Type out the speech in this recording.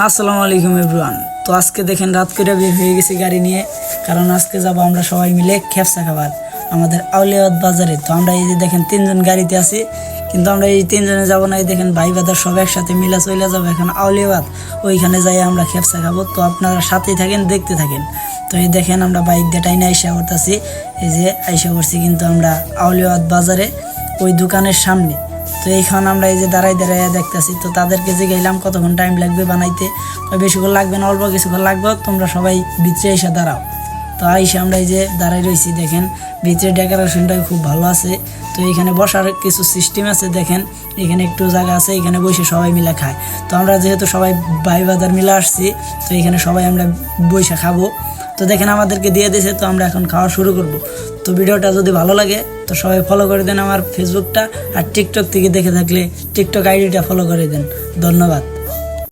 আসসালামু আলাইকুম এভরিওয়ান। তো আজকে দেখেন রাত করে বের হয়ে গেছি গাড়ি নিয়ে, কারণ আজকে যাব আমরা সবাই মিলে খেপসা খাবার আমাদের আউলিয়াবাদ বাজারে। তো আমরা এই যে দেখেন তিনজন গাড়িতে আছি, কিন্তু আমরা এই তিনজনে যাব না। এই দেখেন ভাই বাদার সব একসাথে মিলা চলে যাবো এখন আউলিয়াবাদ, ওইখানে যাই আমরা খেপসা খাবো। তো আপনারা সাথেই থাকেন, দেখতে থাকেন। তো এই দেখেন আমরা বাইক দিয়ে টাইনে আইসা করতেছি, এই যে আইসা করছি কিন্তু আমরা আউলিয়াবাদ বাজারে ওই দোকানের সামনে। তো এইখানে আমরা এই যে দাঁড়াই দাঁড়াই দেখতেছি, তো তাদেরকে যে গেলাম কতক্ষণ টাইম লাগবে বানাইতে। বেশিক্ষণ লাগবে না, অল্প কিছুক্ষণ লাগবে, তোমরা সবাই ভিতরে এসে দাঁড়াও। তো আইসে আমরা এই যে দাঁড়াই রয়েছি, দেখেন ভিতরে ডেকোরেশনটা খুব ভালো আছে। তো এখানে বসার কিছু সিস্টেম আছে, দেখেন এখানে একটু জায়গা আছে, এখানে বসে সবাই মিলে খায়। তো আমরা যেহেতু সবাই ভাই বাজার মিলে আসছি, তো এখানে সবাই আমরা বসে খাবো। তো দেখেন আমাদেরকে দিয়ে দিয়েছে, তো আমরা এখন খাওয়া শুরু করব। তো ভিডিওটা যদি ভালো লাগে তো সবাই ফলো করে দেন আমার ফেসবুকটা, আর টিকটক থেকে দেখে থাকলে টিকটক আইডিটা ফলো করে দেন। ধন্যবাদ।